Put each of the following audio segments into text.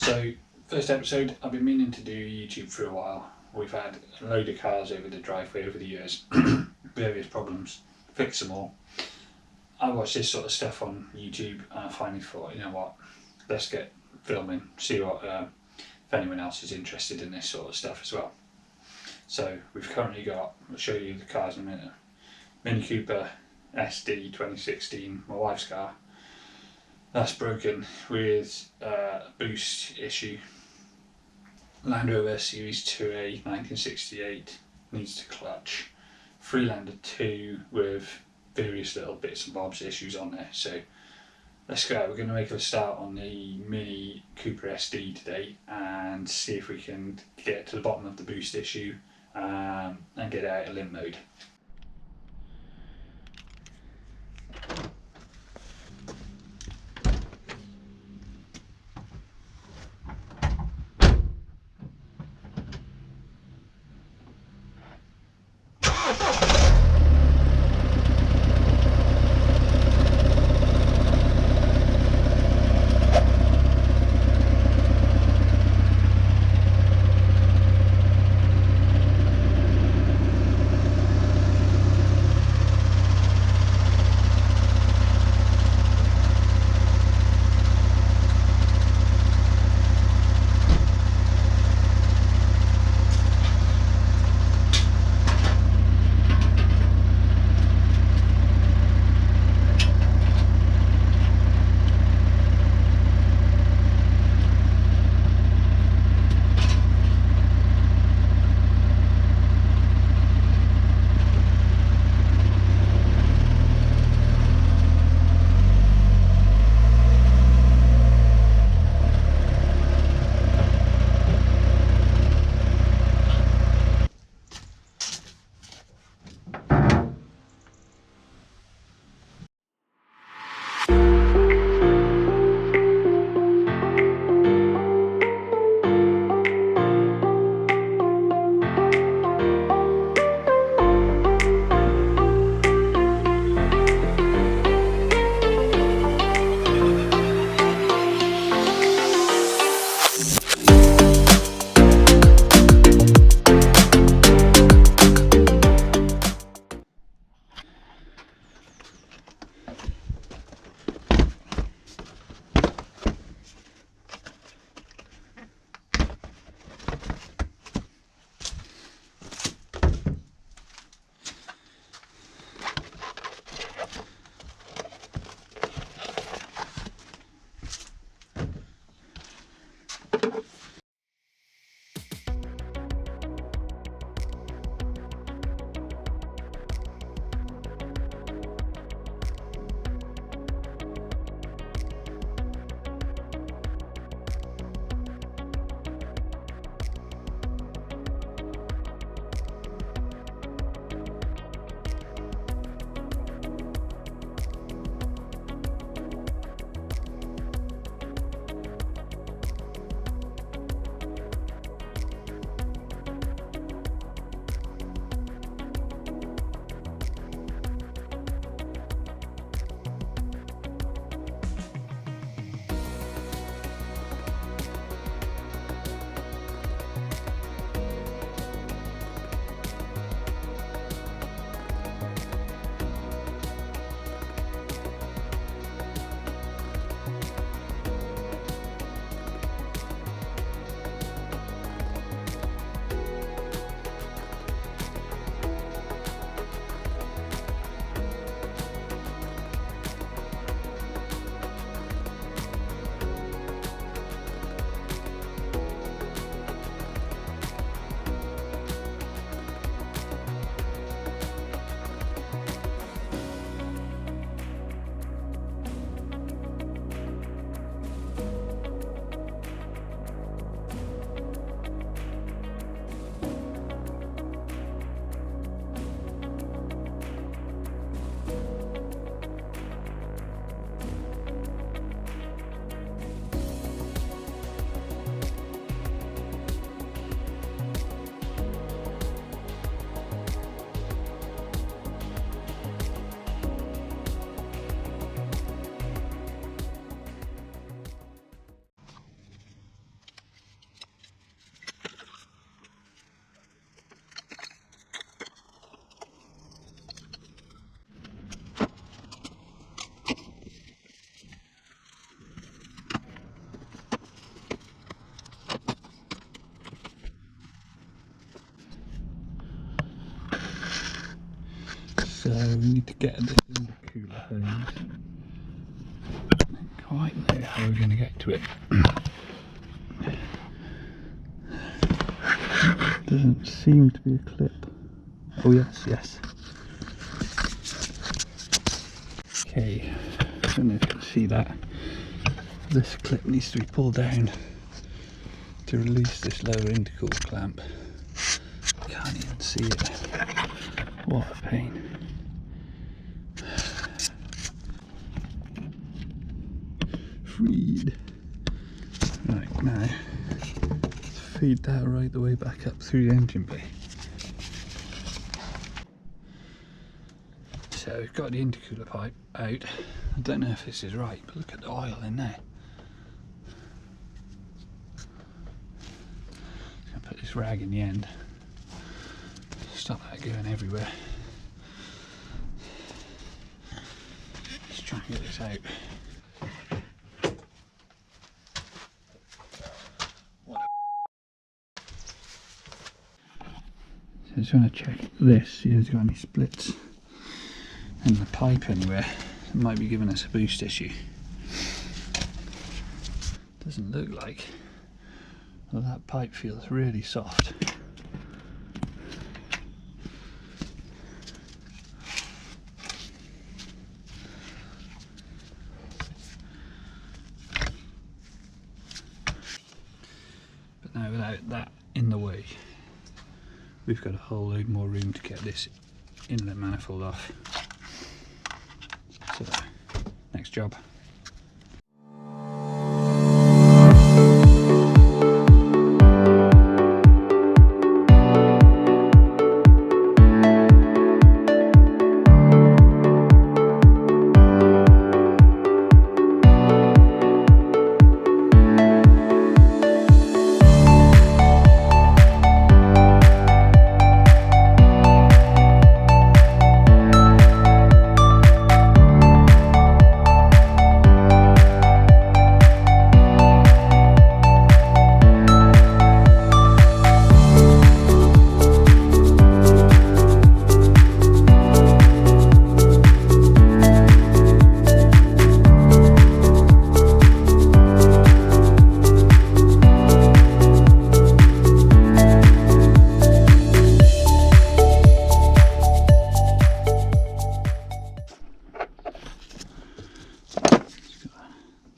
So, first episode, I've been meaning to do YouTube for a while. We've had a load of cars over the driveway over the years, various problems, fix them all. I watched this sort of stuff on YouTube and I finally thought, you know what, let's get filming, see what if anyone else is interested in this sort of stuff as well. So we've currently got, I'll show you the cars in a minute, Mini Cooper SD 2016, my wife's car. That's broken with a boost issue. Land Rover Series 2A 1968 needs to clutch. Freelander 2 with various little bits and bobs issues on there. So let's go. We're going to make a start on the Mini Cooper SD today and see if we can get to the bottom of the boost issue and get out of limp mode. So we need to get this intercooler hose. I don't quite know how we're going to get to it. Doesn't seem to be a clip. Oh yes, yes. Okay, I don't know if you can see that. This clip needs to be pulled down to release this lower intercooler clamp. Can't even see it. What a pain. Freed. Right, now let's feed that right the way back up through the engine bay. So we've got the intercooler pipe out. I don't know if this is right, but look at the oil in there. I'm going to put this rag in the end. Stop that going everywhere. Let's try and get this out. So I just want to check this, see if there's got any splits in the pipe anywhere. It might be giving us a boost issue. Doesn't look like. Well, that pipe feels really soft. But now without that in the way, we've got a whole load more room to get this inlet manifold off. So, next job.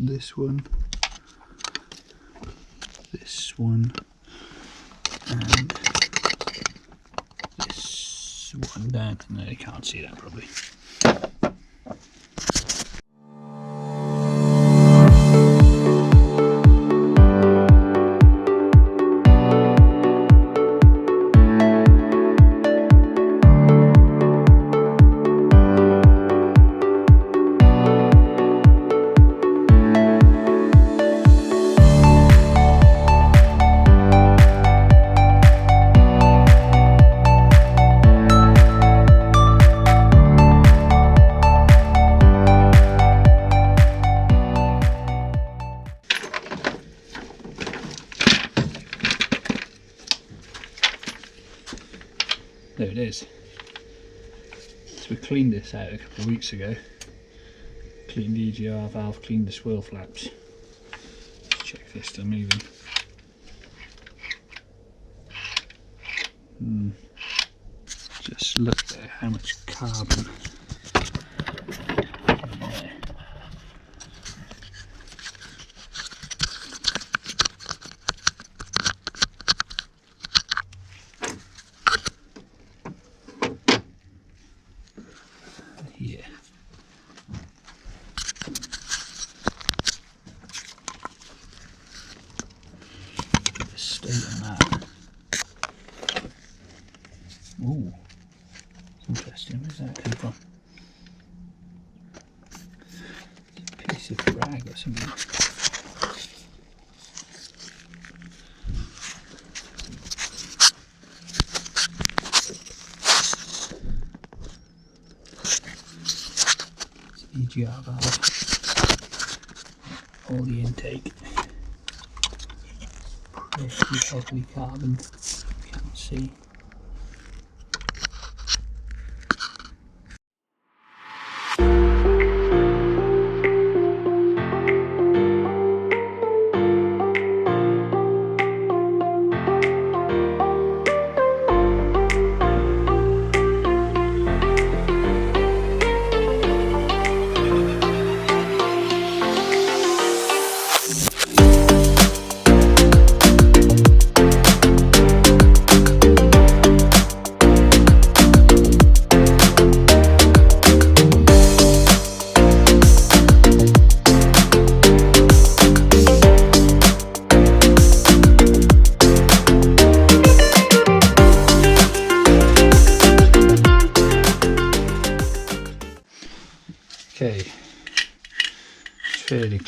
This one, this one, and this one down. No, you can't see that probably. There it is. So we cleaned this out a couple of weeks ago. Cleaned the EGR valve, cleaned the swirl flaps. Let's check if they're still moving. Just look there, how much carbon. Yeah. The state on that. Ooh, interesting. Where's that come from? It's a piece of rag or something. EGR valve, all the intake, pretty heavily carbon, can't see.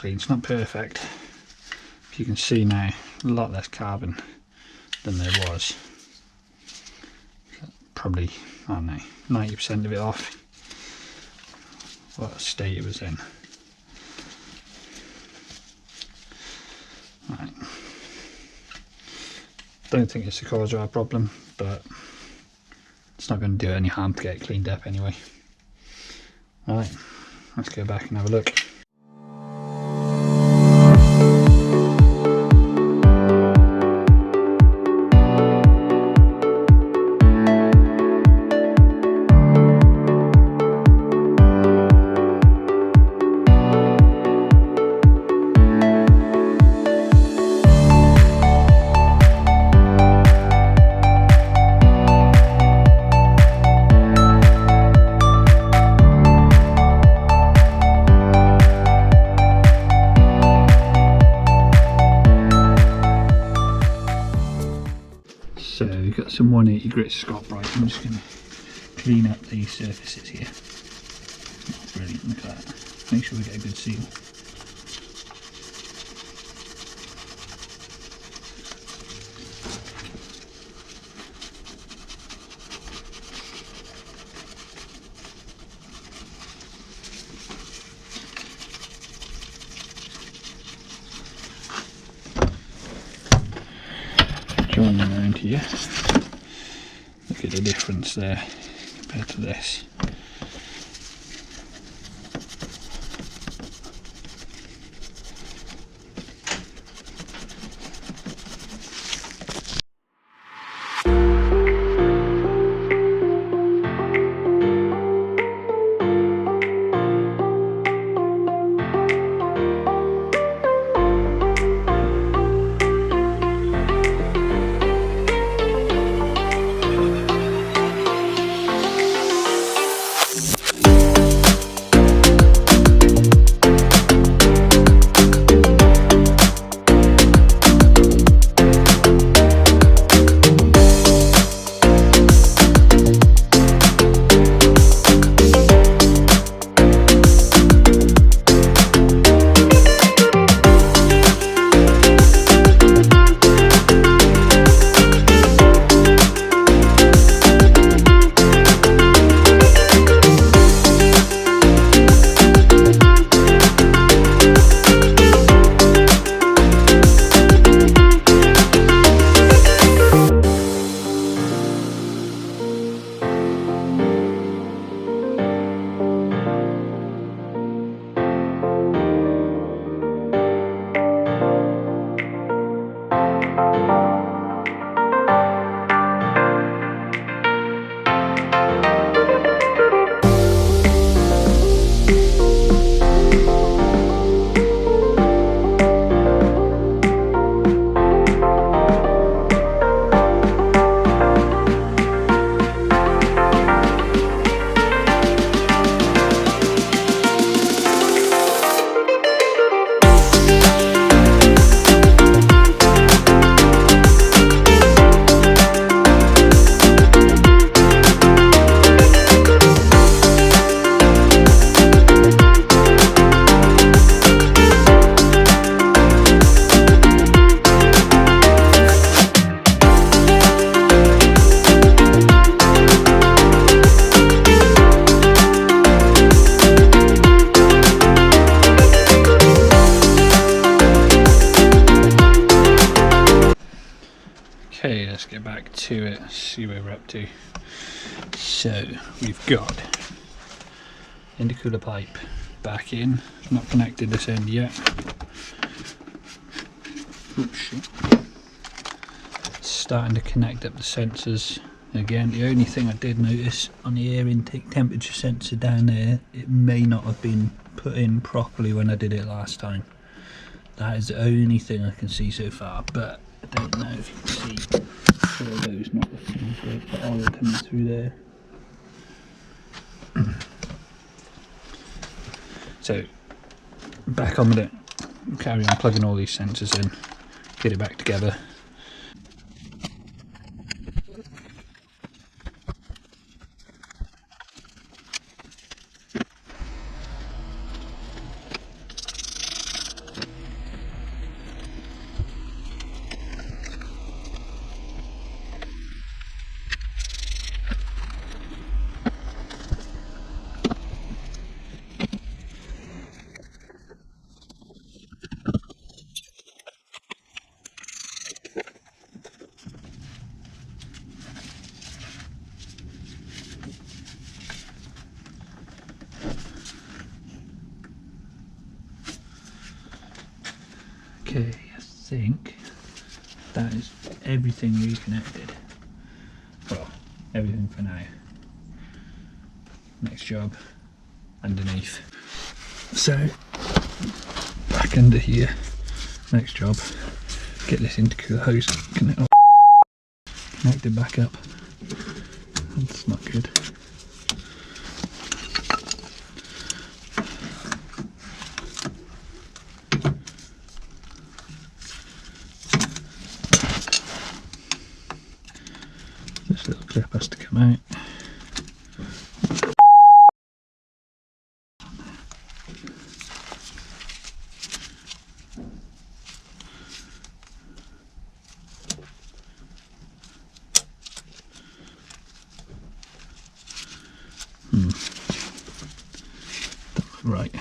clean. It's not perfect. You can see now a lot less carbon than there was. Probably, I don't know, 90% of it off what state it was in. Right. Don't think it's the cause of our problem, but it's not going to do any harm to get it cleaned up anyway. Alright, let's go back and have a look. So we've got some 180 grit Scott Bright. I'm just going to clean up these surfaces here. Oh, brilliant, look at that. Make sure we get a good seal. Join them around here. Look at the difference there compared to this. Okay, let's get back to it, see where we're up to. So, we've got intercooler pipe back in, not connected this end yet. Oops, shit. Starting to connect up the sensors again. The only thing I did notice on the air intake temperature sensor down there, it may not have been put in properly when I did it last time. That is the only thing I can see so far, but I don't know if you can see all those not looking good, but oil coming through there. So back on with it, carry on plugging all these sensors in, get it back together. Okay, I think that is everything reconnected. Well, everything for now. Next job, underneath. So, back under here, next job, get this intercooler hose connected back up. That's not good. This little clip has to come out. Right.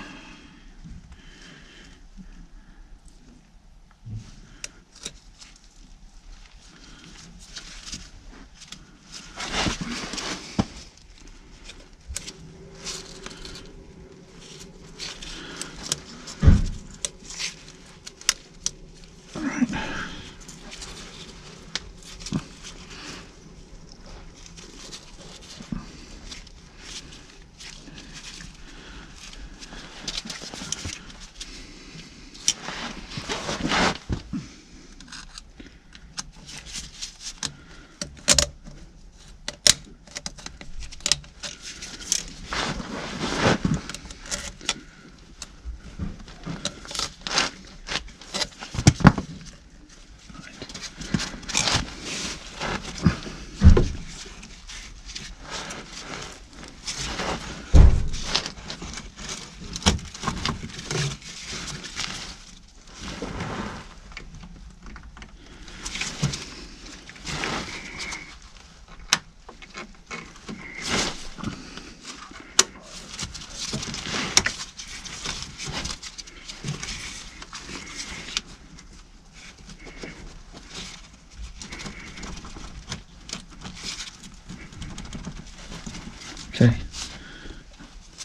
Okay,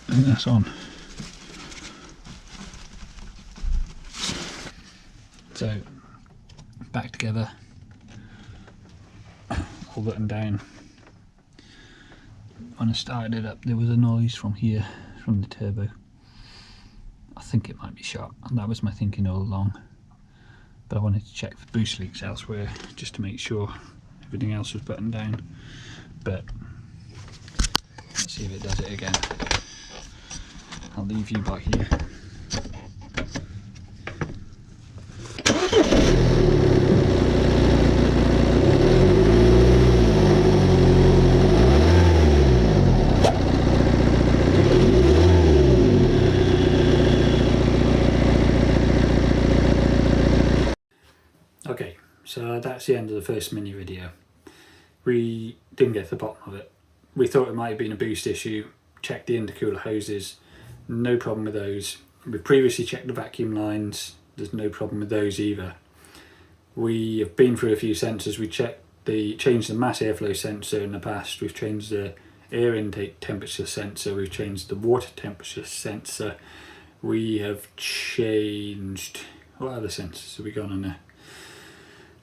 I think that's on. So, back together, all buttoned down. When I started it up, there was a noise from here, from the turbo. I think it might be shot, and that was my thinking all along. But I wanted to check for boost leaks elsewhere, just to make sure everything else was buttoned down. But let's see if it does it again. I'll leave you by here. Okay, so that's the end of the first mini video. We didn't get to the bottom of it. We thought it might have been a boost issue, checked the intercooler hoses, no problem with those. We previously checked the vacuum lines, there's no problem with those either. We have been through a few sensors. We changed the mass airflow sensor in the past, we've changed the air intake temperature sensor, we've changed the water temperature sensor, we have changed, what other sensors have we gone on there?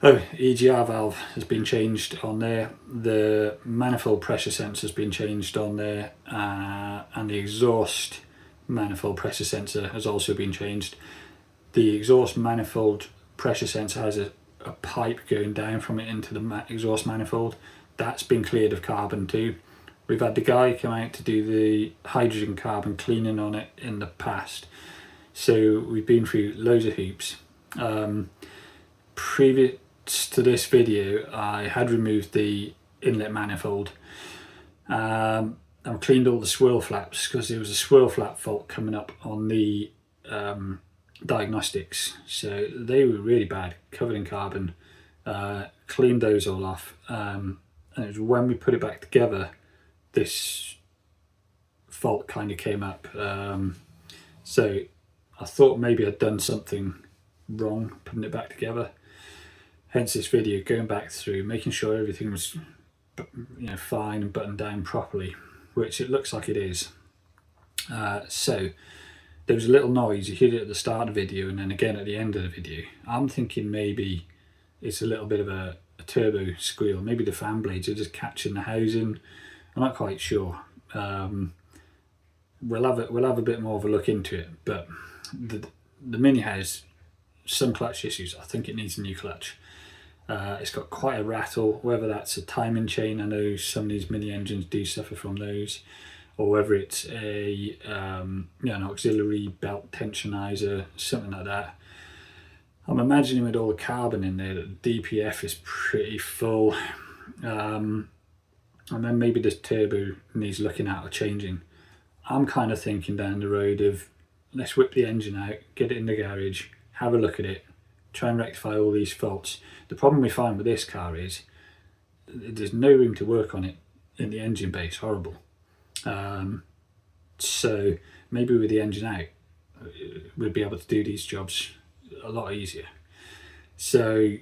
Oh, EGR valve has been changed on there, the manifold pressure sensor has been changed on there, and the exhaust manifold pressure sensor has also been changed. The exhaust manifold pressure sensor has a pipe going down from it into the exhaust manifold. That's been cleared of carbon too. We've had the guy come out to do the hydrogen carbon cleaning on it in the past. So we've been through loads of hoops. Previous to this video, I had removed the inlet manifold. I've cleaned all the swirl flaps because there was a swirl flap fault coming up on the diagnostics. So they were really bad, covered in carbon. Cleaned those all off. And it was when we put it back together, this fault kind of came up. So I thought maybe I'd done something wrong putting it back together. Hence this video, going back through, making sure everything was fine and buttoned down properly, which it looks like it is. So there was a little noise, you heard it at the start of the video and then again at the end of the video. I'm thinking maybe it's a little bit of a turbo squeal, maybe the fan blades are just catching the housing. I'm not quite sure. We'll have a bit more of a look into it, but the Mini has some clutch issues. I think it needs a new clutch. It's got quite a rattle, whether that's a timing chain, I know some of these Mini engines do suffer from those, or whether it's an auxiliary belt tensionizer, something like that. I'm imagining with all the carbon in there that the DPF is pretty full, and then maybe this turbo needs looking at or changing. I'm kind of thinking down the road of, let's whip the engine out, get it in the garage, have a look at it, try and rectify all these faults. The problem we find with this car is there's no room to work on it in the engine bay. It's horrible. So maybe with the engine out, we'll be able to do these jobs a lot easier. So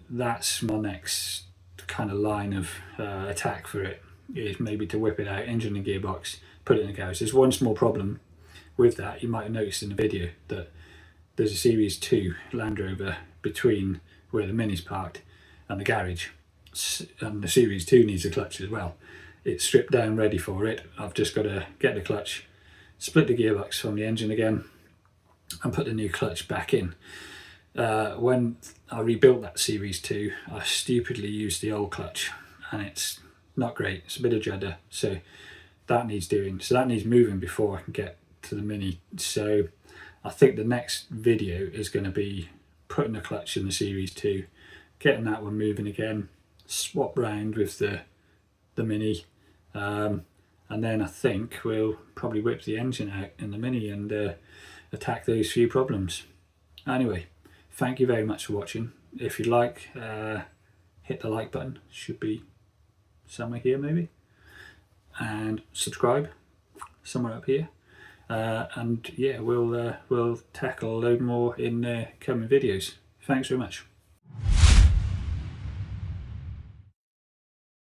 that's my next kind of line of attack for it, is maybe to whip it out, engine and gearbox, put it in the garage. There's one small problem with that. You might have noticed in the video that there's a Series 2 Land Rover between where the Mini's parked and the garage, and the Series 2 needs a clutch as well. It's stripped down ready for it. I've just got to get the clutch, split the gearbox from the engine again and put the new clutch back in. When I rebuilt that Series 2, I stupidly used the old clutch and it's not great. It's a bit of judder, so that needs doing. So that needs moving before I can get to the Mini. So I think the next video is going to be putting the clutch in the Series 2, getting that one moving again, swap round with the Mini, and then I think we'll probably whip the engine out in the Mini and attack those few problems. Anyway, thank you very much for watching. If you like, hit the like button, should be somewhere here maybe, and subscribe somewhere up here. And yeah, we'll tackle a load more in coming videos. Thanks very much.